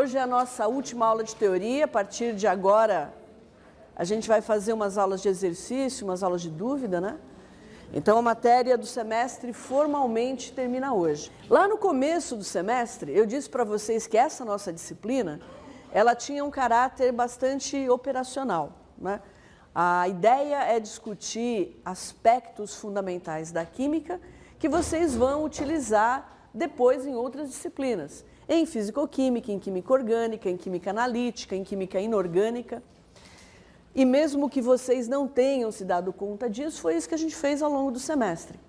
hoje é a nossa última aula de teoria. A partir de agora, a gente vai fazer umas aulas de exercício, umas aulas de dúvida, né? Então, a matéria do semestre formalmente termina hoje. Lá no começo do semestre, eu disse para vocês que essa nossa disciplina, ela tinha um caráter bastante operacional, né? A ideia é discutir aspectos fundamentais da química que vocês vão utilizar depois em outras disciplinas, em fisicoquímica, em química orgânica, em química analítica, em química inorgânica. E mesmo que vocês não tenham se dado conta disso, foi isso que a gente fez ao longo do semestre.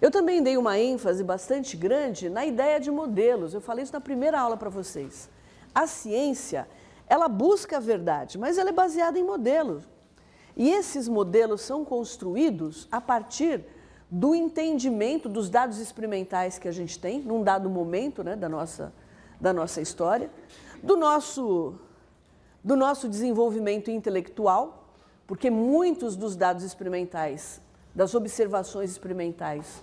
Eu também dei uma ênfase bastante grande na ideia de modelos. Eu falei isso na primeira aula para vocês. A ciência, ela busca a verdade, mas ela é baseada em modelos. E esses modelos são construídos a partir do entendimento dos dados experimentais que a gente tem, num dado momento, né, da nossa história, do nosso desenvolvimento intelectual, porque muitos dos dados experimentais, das observações experimentais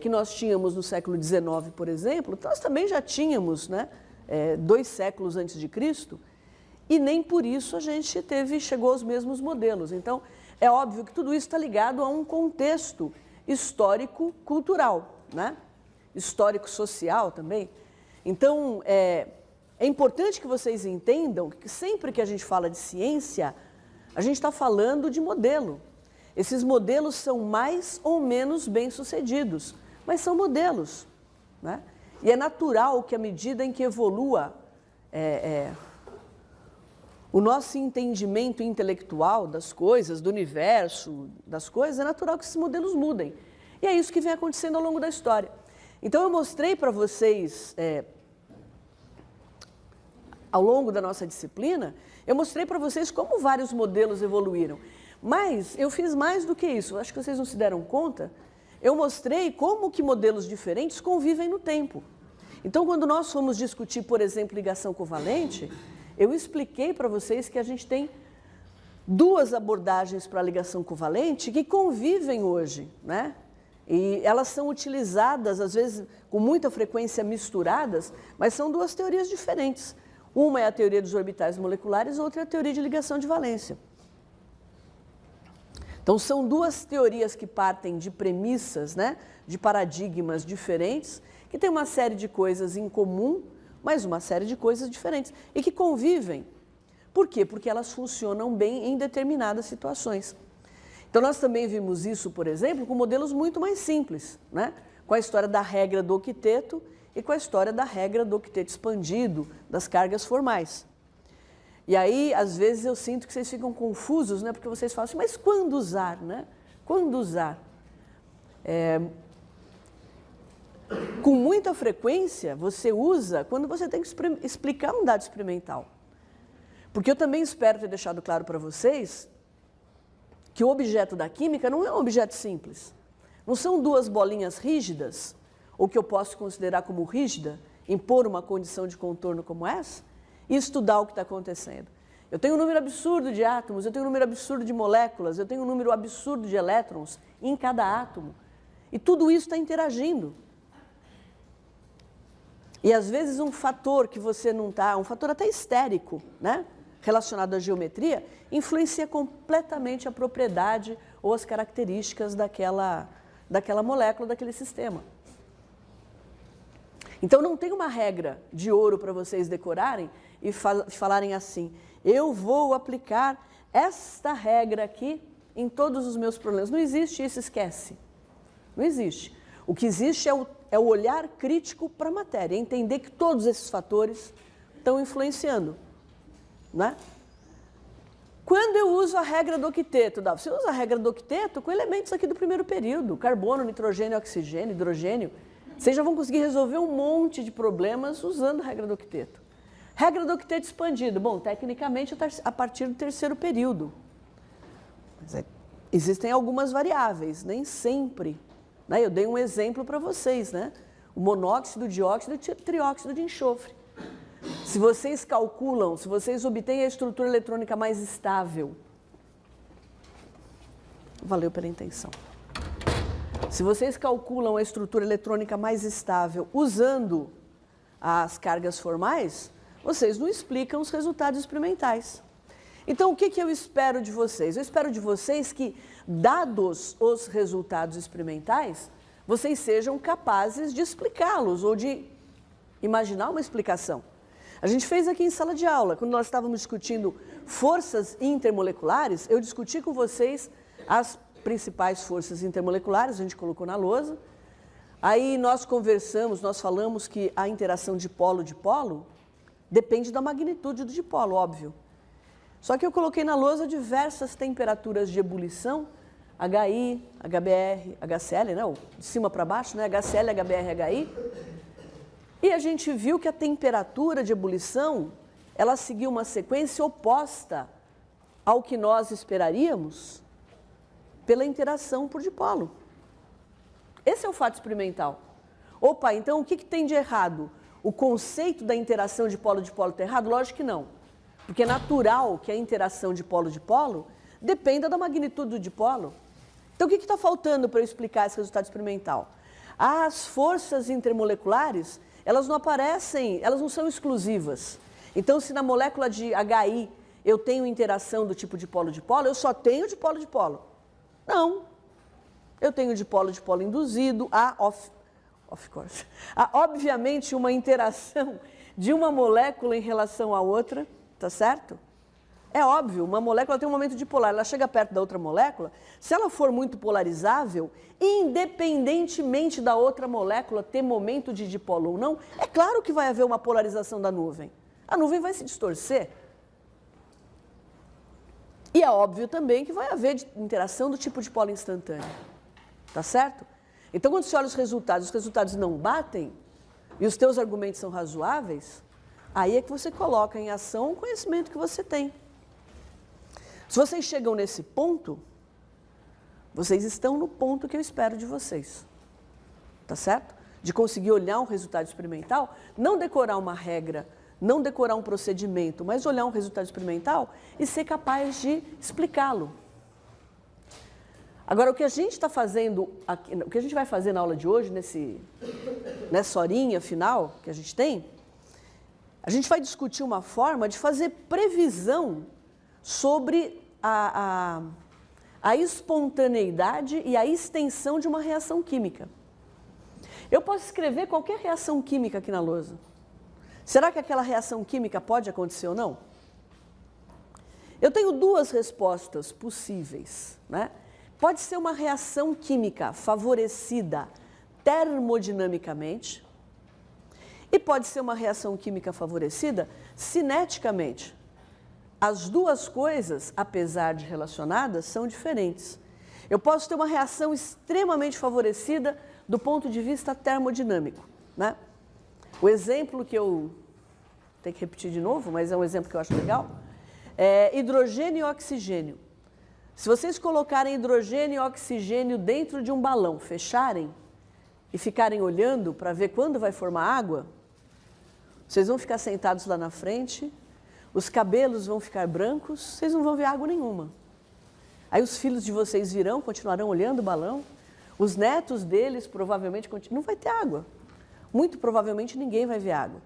que nós tínhamos no século XIX, por exemplo, nós também já tínhamos, né, 2 séculos antes de Cristo, e nem por isso a gente chegou aos mesmos modelos. Então, é óbvio que tudo isso está ligado a um contexto histórico-cultural, né? Histórico-social também. Então, é importante que vocês entendam que sempre que a gente fala de ciência, a gente está falando de modelo. Esses modelos são mais ou menos bem-sucedidos, mas são modelos, né? E é natural que, à medida em que evolua o nosso entendimento intelectual das coisas, do universo, das coisas, é natural que esses modelos mudem. E é isso que vem acontecendo ao longo da história. Então, eu mostrei para vocês, ao longo da nossa disciplina, eu mostrei para vocês como vários modelos evoluíram. Mas eu fiz mais do que isso, acho que vocês não se deram conta. Eu mostrei como que modelos diferentes convivem no tempo. Então, quando nós fomos discutir, por exemplo, ligação covalente, eu expliquei para vocês que a gente tem 2 abordagens para a ligação covalente que convivem hoje, né? E elas são utilizadas, às vezes, com muita frequência misturadas, mas são 2 teorias diferentes. Uma é a teoria dos orbitais moleculares, outra é a teoria de ligação de valência. Então, são 2 teorias que partem de premissas, né, de paradigmas diferentes, que têm uma série de coisas em comum, mas uma série de coisas diferentes, e que convivem. Por quê? Porque elas funcionam bem em determinadas situações. Então, nós também vimos isso, por exemplo, com modelos muito mais simples, né? Com a história da regra do octeto e com a história da regra do octeto expandido, das cargas formais. E aí, às vezes, eu sinto que vocês ficam confusos, né? Porque vocês falam assim, mas quando usar, né? Quando usar? Com muita frequência, você usa quando você tem que explicar um dado experimental. Porque eu também espero ter deixado claro para vocês que o objeto da química não é um objeto simples. Não são 2 bolinhas rígidas, ou que eu posso considerar como rígida, impor uma condição de contorno como essa, e estudar o que está acontecendo. Eu tenho um número absurdo de átomos, eu tenho um número absurdo de moléculas, eu tenho um número absurdo de elétrons em cada átomo. E tudo isso está interagindo. E, às vezes, um fator que você não está, um fator até histérico, né, relacionado à geometria, influencia completamente a propriedade ou as características daquela molécula, daquele sistema. Então, não tem uma regra de ouro para vocês decorarem e falarem assim, eu vou aplicar esta regra aqui em todos os meus problemas. Não existe isso, esquece. Não existe. O que existe é o olhar crítico para a matéria, entender que todos esses fatores estão influenciando, né? Quando eu uso a regra do octeto, você usa a regra do octeto com elementos aqui do primeiro período, carbono, nitrogênio, oxigênio, hidrogênio. Vocês já vão conseguir resolver um monte de problemas usando a regra do octeto. Regra do octeto expandido, bom, tecnicamente a partir do 3º período. Mas existem algumas variáveis, nem sempre. Eu dei um exemplo para vocês, né? O monóxido, dióxido e trióxido de enxofre. Se vocês calculam, se vocês obtêm a estrutura eletrônica mais estável, valeu pela intenção. Se vocês calculam a estrutura eletrônica mais estável usando as cargas formais, vocês não explicam os resultados experimentais. Então, o que eu espero de vocês? Eu espero de vocês que, dados os resultados experimentais, vocês sejam capazes de explicá-los ou de imaginar uma explicação. A gente fez aqui em sala de aula, quando nós estávamos discutindo forças intermoleculares, eu discuti com vocês as principais forças intermoleculares, a gente colocou na lousa. Aí nós conversamos, nós falamos que a interação dipolo-dipolo depende da magnitude do dipolo, óbvio. Só que eu coloquei na lousa diversas temperaturas de ebulição, HI, HBr, HCl, né? De cima para baixo, né? HCl, HBr, HI. E a gente viu que a temperatura de ebulição, ela seguiu uma sequência oposta ao que nós esperaríamos pela interação por dipolo. Esse é o fato experimental. Opa, então o que tem de errado? O conceito da interação dipolo-dipolo está errado? Lógico que não. Porque é natural que a interação dipolo-dipolo dependa da magnitude do dipolo. Então, o que está faltando para eu explicar esse resultado experimental? As forças intermoleculares, elas não aparecem, elas não são exclusivas. Então, se na molécula de HI eu tenho interação do tipo dipolo-dipolo, eu só tenho dipolo-dipolo. Não. Eu tenho dipolo-dipolo induzido, há obviamente uma interação de uma molécula em relação à outra, tá certo? É óbvio, uma molécula tem um momento dipolar, ela chega perto da outra molécula, se ela for muito polarizável, independentemente da outra molécula ter momento de dipolo ou não, é claro que vai haver uma polarização da nuvem. A nuvem vai se distorcer. E é óbvio também que vai haver interação do tipo dipolo instantâneo. Tá certo? Então, quando você olha os resultados não batem, e os teus argumentos são razoáveis, aí é que você coloca em ação o conhecimento que você tem. Se vocês chegam nesse ponto, vocês estão no ponto que eu espero de vocês. Tá certo? De conseguir olhar um resultado experimental, não decorar uma regra, não decorar um procedimento, mas olhar um resultado experimental e ser capaz de explicá-lo. Agora, o que a gente está fazendo, aqui, o que a gente vai fazer na aula de hoje, nessa horinha final que a gente tem, a gente vai discutir uma forma de fazer previsão sobre a espontaneidade e a extensão de uma reação química. Eu posso escrever qualquer reação química aqui na lousa. Será que aquela reação química pode acontecer ou não? Eu tenho duas respostas possíveis, né? Pode ser uma reação química favorecida termodinamicamente e pode ser uma reação química favorecida cineticamente. As duas coisas, apesar de relacionadas, são diferentes. Eu posso ter uma reação extremamente favorecida do ponto de vista termodinâmico, né? O exemplo que eu tenho que repetir de novo, mas é um exemplo que eu acho legal, é hidrogênio e oxigênio. Se vocês colocarem hidrogênio e oxigênio dentro de um balão, fecharem e ficarem olhando para ver quando vai formar água, vocês vão ficar sentados lá na frente, os cabelos vão ficar brancos, vocês não vão ver água nenhuma. Aí os filhos de vocês virão, continuarão olhando o balão, os netos deles provavelmente não vai ter água. Muito provavelmente ninguém vai ver água.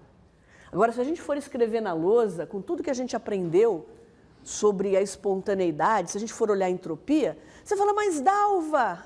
Agora, se a gente for escrever na lousa, com tudo que a gente aprendeu sobre a espontaneidade, se a gente for olhar a entropia, você fala, mas Dalva,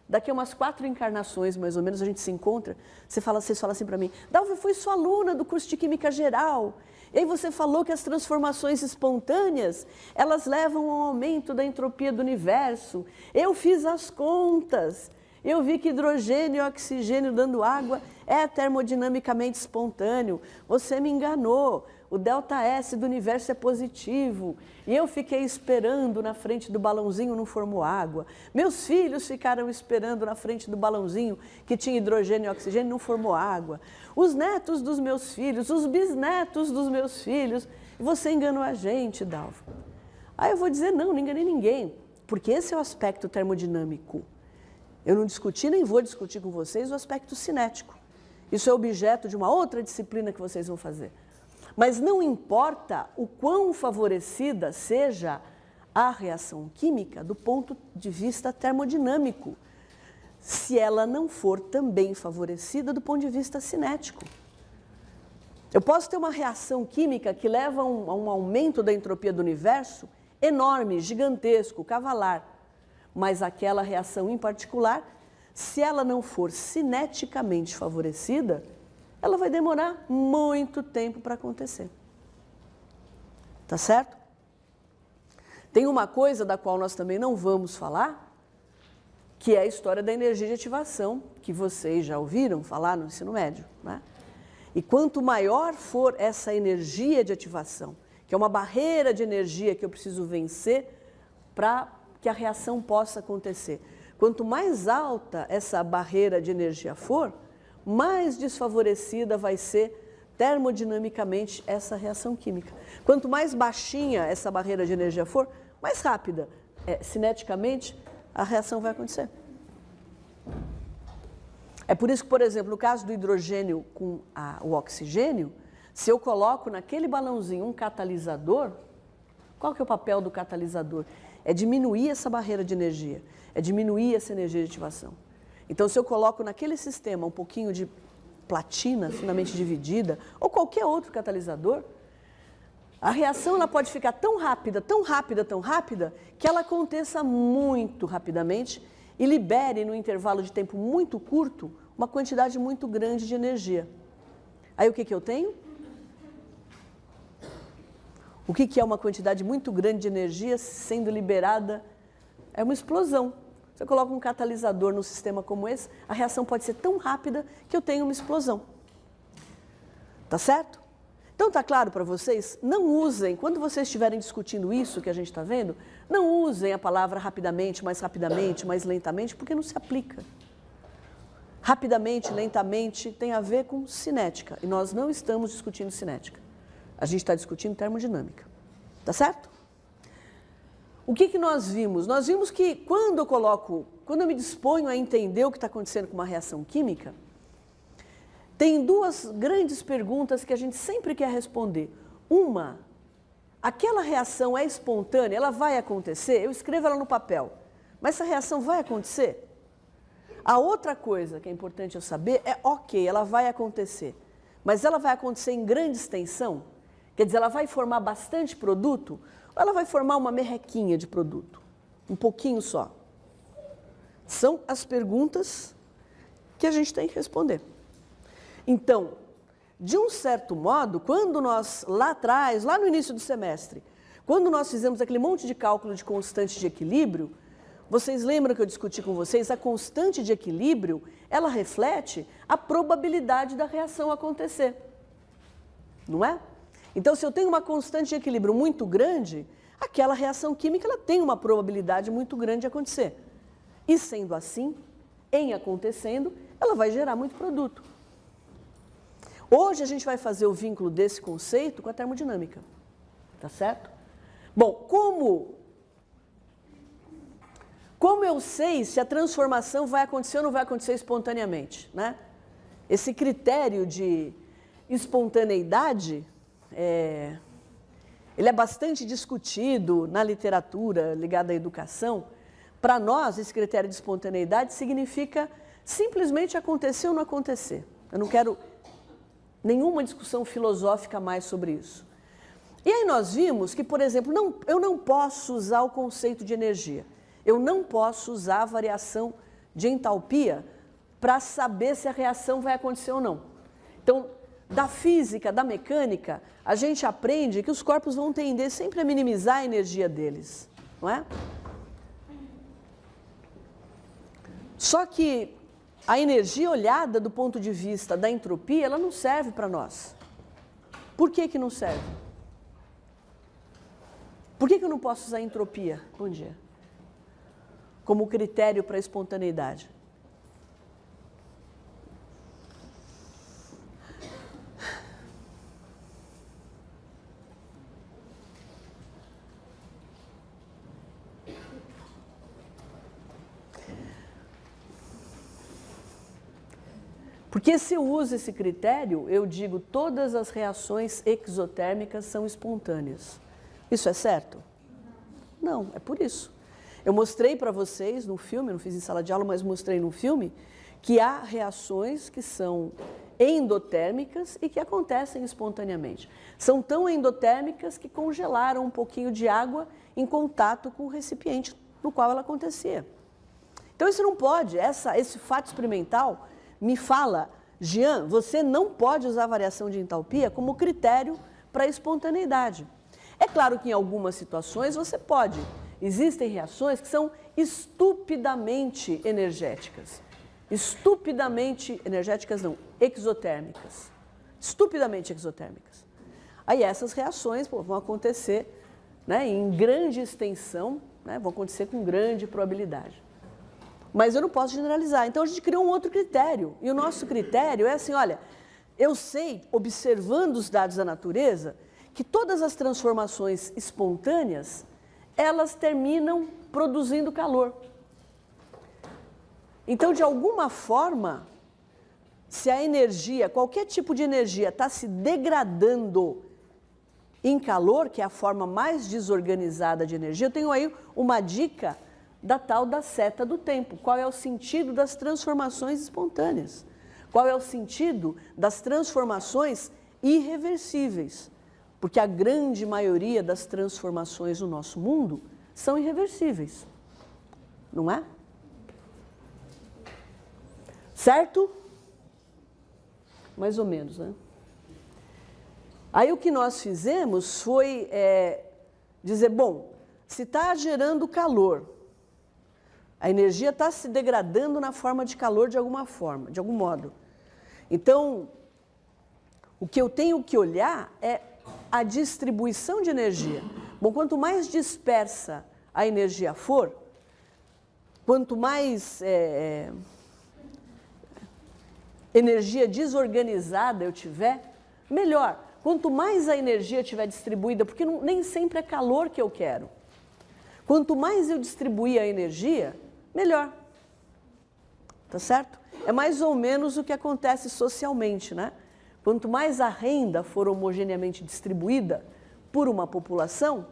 daqui a umas 4 encarnações, mais ou menos, a gente se encontra, vocês falam assim para mim, Dalva, eu fui sua aluna do curso de Química Geral, e aí você falou que as transformações espontâneas, elas levam ao aumento da entropia do universo. Eu fiz as contas, eu vi que hidrogênio e oxigênio dando água é termodinamicamente espontâneo. Você me enganou. O ΔS do universo é positivo. E eu fiquei esperando na frente do balãozinho, não formou água. Meus filhos ficaram esperando na frente do balãozinho que tinha hidrogênio e oxigênio, não formou água. Os netos dos meus filhos, os bisnetos dos meus filhos. E você enganou a gente, Dalva. Aí eu vou dizer, não enganei ninguém. Porque esse é o aspecto termodinâmico. Eu não discuti, nem vou discutir com vocês o aspecto cinético. Isso é objeto de uma outra disciplina que vocês vão fazer. Mas não importa o quão favorecida seja a reação química do ponto de vista termodinâmico, se ela não for também favorecida do ponto de vista cinético. Eu posso ter uma reação química que leva a um aumento da entropia do universo enorme, gigantesco, cavalar. Mas aquela reação em particular, se ela não for cineticamente favorecida, ela vai demorar muito tempo para acontecer. Tá certo? Tem uma coisa da qual nós também não vamos falar, que é a história da energia de ativação, que vocês já ouviram falar no ensino médio, né? E quanto maior for essa energia de ativação, que é uma barreira de energia que eu preciso vencer para que a reação possa acontecer, quanto mais alta essa barreira de energia for, mais desfavorecida vai ser termodinamicamente essa reação química. Quanto mais baixinha essa barreira de energia for, mais rápida, cineticamente, a reação vai acontecer. É por isso que, por exemplo, no caso do hidrogênio com o oxigênio, se eu coloco naquele balãozinho um catalisador, qual que é o papel do catalisador? É diminuir essa barreira de energia, é diminuir essa energia de ativação. Então, se eu coloco naquele sistema um pouquinho de platina finamente dividida, ou qualquer outro catalisador, a reação ela pode ficar tão rápida, tão rápida, tão rápida, que ela aconteça muito rapidamente e libere, num intervalo de tempo muito curto, uma quantidade muito grande de energia. Aí o que eu tenho? O que é uma quantidade muito grande de energia sendo liberada? É uma explosão. Se eu coloco um catalisador num sistema como esse, a reação pode ser tão rápida que eu tenho uma explosão. Tá certo? Então, está claro para vocês? Não usem, quando vocês estiverem discutindo isso que a gente está vendo, não usem a palavra rapidamente, mais lentamente, porque não se aplica. Rapidamente, lentamente, tem a ver com cinética. E nós não estamos discutindo cinética. A gente está discutindo termodinâmica. Tá certo? O que nós vimos? Nós vimos que quando eu me disponho a entender o que está acontecendo com uma reação química, tem duas grandes perguntas que a gente sempre quer responder. Uma, aquela reação é espontânea, ela vai acontecer? Eu escrevo ela no papel, mas essa reação vai acontecer? A outra coisa que é importante eu saber é, ok, ela vai acontecer, mas ela vai acontecer em grande extensão? Quer dizer, ela vai formar bastante produto ou ela vai formar uma merrequinha de produto? Um pouquinho só? São as perguntas que a gente tem que responder. Então, de um certo modo, quando nós, lá atrás, lá no início do semestre, quando nós fizemos aquele monte de cálculo de constante de equilíbrio, vocês lembram que eu discuti com vocês, a constante de equilíbrio, ela reflete a probabilidade da reação acontecer. Não é? Então, se eu tenho uma constante de equilíbrio muito grande, aquela reação química ela tem uma probabilidade muito grande de acontecer. E sendo assim, em acontecendo, ela vai gerar muito produto. Hoje a gente vai fazer o vínculo desse conceito com a termodinâmica, tá certo? Bom, como eu sei se a transformação vai acontecer ou não vai acontecer espontaneamente, né? Esse critério de espontaneidade, ele é bastante discutido na literatura ligada à educação. Para nós, esse critério de espontaneidade significa simplesmente acontecer ou não acontecer. Eu não quero nenhuma discussão filosófica mais sobre isso. E aí nós vimos que, por exemplo, eu não posso usar o conceito de energia. Eu não posso usar a variação de entalpia para saber se a reação vai acontecer ou não. Então, da física, da mecânica, a gente aprende que os corpos vão tender sempre a minimizar a energia deles, não é? Só que a energia olhada do ponto de vista da entropia, ela não serve para nós. Por que não serve? Por que eu não posso usar a entropia? Bom dia. Como critério para a espontaneidade? Porque se eu uso esse critério, eu digo todas as reações exotérmicas são espontâneas. Isso é certo? Não, é por isso. Eu mostrei para vocês no filme, não fiz em sala de aula, mas mostrei no filme, que há reações que são endotérmicas e que acontecem espontaneamente. São tão endotérmicas que congelaram um pouquinho de água em contato com o recipiente no qual ela acontecia. Então isso não pode, esse fato experimental me fala, Jean, você não pode usar a variação de entalpia como critério para a espontaneidade. É claro que em algumas situações você pode. Existem reações que são estupidamente energéticas. Estupidamente energéticas não, exotérmicas. Estupidamente exotérmicas. Aí essas reações vão acontecer, né, em grande extensão, né, vão acontecer com grande probabilidade. Mas eu não posso generalizar. Então a gente criou um outro critério. E o nosso critério é assim, olha, eu sei, observando os dados da natureza, que todas as transformações espontâneas, elas terminam produzindo calor. Então, de alguma forma, se a energia, qualquer tipo de energia, está se degradando em calor, que é a forma mais desorganizada de energia, eu tenho aí uma dica da tal da seta do tempo. Qual é o sentido das transformações espontâneas? Qual é o sentido das transformações irreversíveis? Porque a grande maioria das transformações no nosso mundo são irreversíveis, não é? Certo? Mais ou menos, né? Aí o que nós fizemos foi dizer, bom, se está gerando calor, a energia está se degradando na forma de calor de alguma forma, de algum modo. Então, o que eu tenho que olhar é a distribuição de energia. Bom, quanto mais dispersa a energia for, quanto mais energia desorganizada eu tiver, melhor. Quanto mais a energia estiver distribuída, porque nem sempre é calor que eu quero. Quanto mais eu distribuir a energia, melhor. Tá certo? É mais ou menos o que acontece socialmente, né? Quanto mais a renda for homogeneamente distribuída por uma população,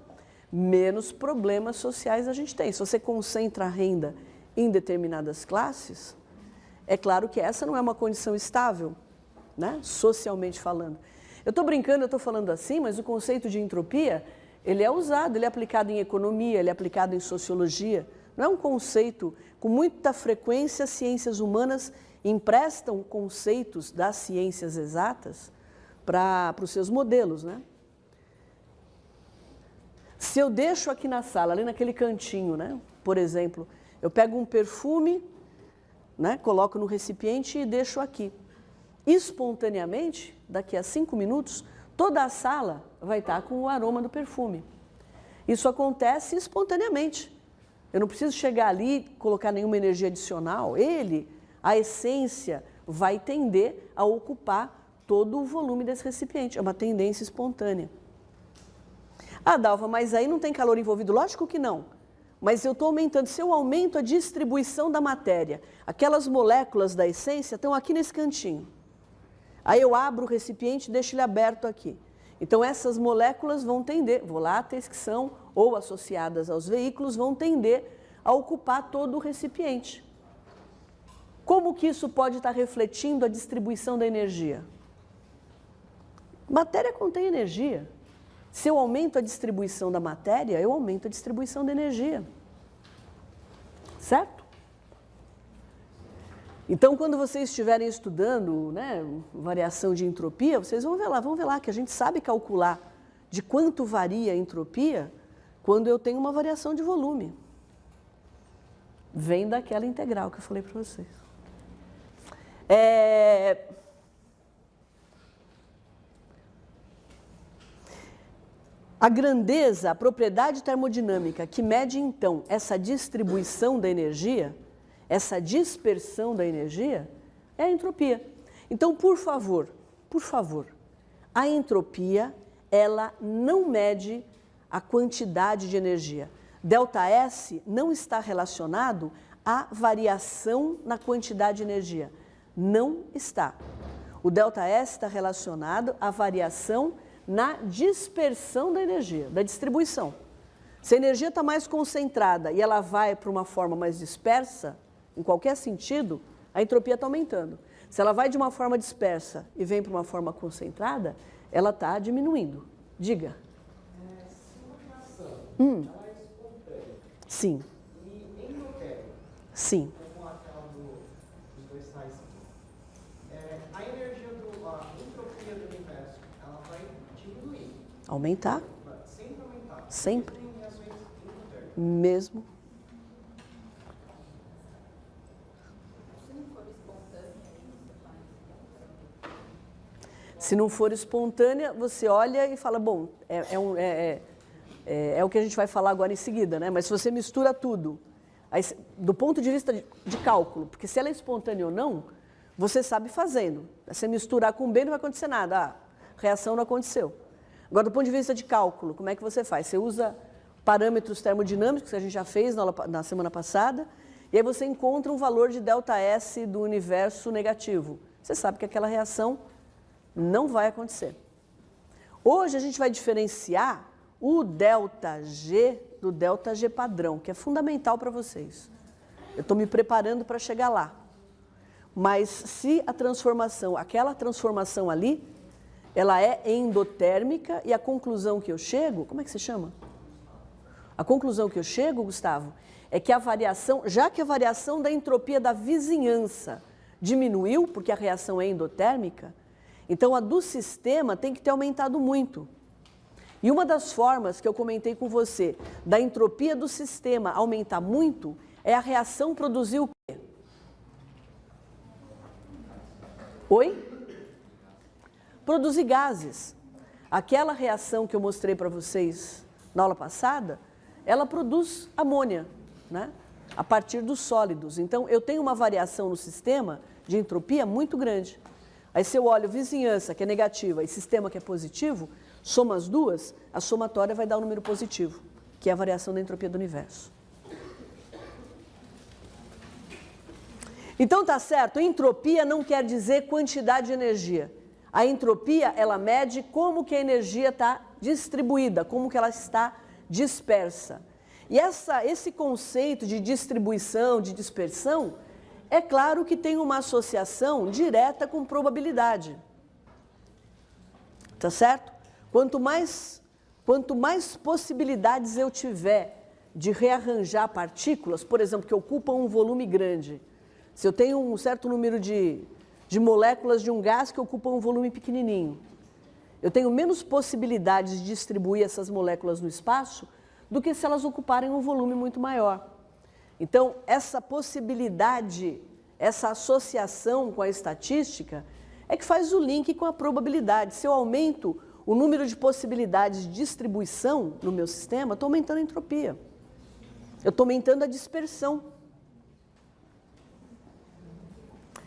menos problemas sociais a gente tem. Se você concentra a renda em determinadas classes, é claro que essa não é uma condição estável, né? Socialmente falando. Eu estou brincando, eu estou falando assim, mas o conceito de entropia, ele é usado, ele é aplicado em economia, ele é aplicado em sociologia. Não é um conceito, com muita frequência, as ciências humanas emprestam conceitos das ciências exatas para os seus modelos, né? Se eu deixo aqui na sala, ali naquele cantinho, né? Por exemplo, eu pego um perfume, né? Coloco no recipiente e deixo aqui. Espontaneamente, daqui a 5 minutos, toda a sala vai estar com o aroma do perfume. Isso acontece espontaneamente. Eu não preciso chegar ali e colocar nenhuma energia adicional. A essência, vai tender a ocupar todo o volume desse recipiente. É uma tendência espontânea. Ah, Dalva, mas aí não tem calor envolvido? Lógico que não. Mas eu estou aumentando. Se eu aumento a distribuição da matéria, aquelas moléculas da essência estão aqui nesse cantinho. Aí eu abro o recipiente e deixo ele aberto aqui. Então essas moléculas vão tender, voláteis que são, ou associadas aos veículos, vão tender a ocupar todo o recipiente. Como que isso pode estar refletindo a distribuição da energia? Matéria contém energia. Se eu aumento a distribuição da matéria, eu aumento a distribuição da energia. Certo? Então, quando vocês estiverem estudando, né, variação de entropia, vocês vão ver lá, que a gente sabe calcular de quanto varia a entropia quando eu tenho uma variação de volume. Vem daquela integral que eu falei para vocês. A grandeza, a propriedade termodinâmica que mede, então, essa distribuição da energia, essa dispersão da energia, é a entropia. Então, por favor, a entropia, ela não mede a quantidade de energia. ΔS não está relacionado à variação na quantidade de energia. Não está. O ΔS está relacionado à variação na dispersão da energia, da distribuição. Se a energia está mais concentrada e ela vai para uma forma mais dispersa, em qualquer sentido, a entropia está aumentando. Se ela vai de uma forma dispersa e vem para uma forma concentrada, ela está diminuindo. Diga. Se uma reação ela é espontânea Sim. e endotérmica, Sim. como aquela dos dois sais, a energia a entropia do universo, ela vai diminuir. Aumentar? Sempre aumentar. Sempre. Mesmo em reações endotérmicas. Mesmo. Se não for espontânea, você olha e fala, bom, é o que a gente vai falar agora em seguida, né? Mas se você mistura tudo, aí, do ponto de vista de cálculo, porque se ela é espontânea ou não, você sabe fazendo. Você misturar com B não vai acontecer nada, a reação não aconteceu. Agora, do ponto de vista de cálculo, como é que você faz? Você usa parâmetros termodinâmicos, que a gente já fez na semana passada, e aí você encontra um valor de ΔS do universo negativo. Você sabe que aquela reação não vai acontecer. Hoje a gente vai diferenciar o ΔG do ΔG padrão, que é fundamental para vocês. Eu estou me preparando para chegar lá. Mas se a transformação, aquela transformação ali, ela é endotérmica e a conclusão que eu chego, como é que se chama? A conclusão que eu chego, Gustavo, é que a variação, já que a variação da entropia da vizinhança diminuiu, porque a reação é endotérmica, então a do sistema tem que ter aumentado muito. E uma das formas que eu comentei com você da entropia do sistema aumentar muito é a reação produzir o quê? Oi? Produzir gases. Aquela reação que eu mostrei para vocês na aula passada, ela produz amônia, né? A partir dos sólidos. Então, eu tenho uma variação no sistema de entropia muito grande. Aí, se eu olho vizinhança, que é negativa, e sistema, que é positivo, soma as duas, a somatória vai dar um número positivo, que é a variação da entropia do universo. Então, tá certo, entropia não quer dizer quantidade de energia. A entropia, ela mede como que a energia está distribuída, como que ela está dispersa. E esse conceito de distribuição, de dispersão, é claro que tem uma associação direta com probabilidade. Tá certo? Quanto mais possibilidades eu tiver de rearranjar partículas, por exemplo, que ocupam um volume grande, se eu tenho um certo número de moléculas de um gás que ocupam um volume pequenininho, eu tenho menos possibilidades de distribuir essas moléculas no espaço do que se elas ocuparem um volume muito maior. Então, essa possibilidade, essa associação com a estatística é que faz o link com a probabilidade. Se eu aumento o número de possibilidades de distribuição no meu sistema, estou aumentando a entropia. Eu estou aumentando a dispersão.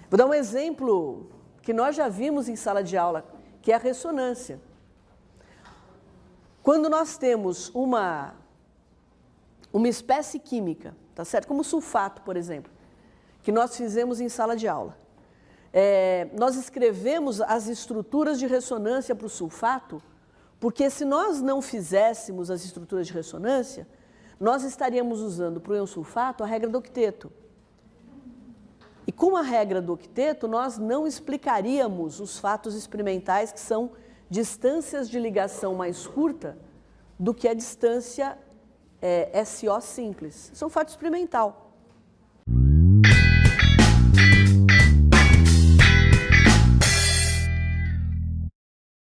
Vou dar um exemplo que nós já vimos em sala de aula, que é a ressonância. Quando nós temos uma espécie química, tá certo? Como o sulfato, por exemplo, que nós fizemos em sala de aula. Nós escrevemos as estruturas de ressonância para o sulfato, porque se nós não fizéssemos as estruturas de ressonância, nós estaríamos usando para o sulfato a regra do octeto. E com a regra do octeto, nós não explicaríamos os fatos experimentais, que são distâncias de ligação mais curta do que a distância SO simples. Isso é um fato experimental.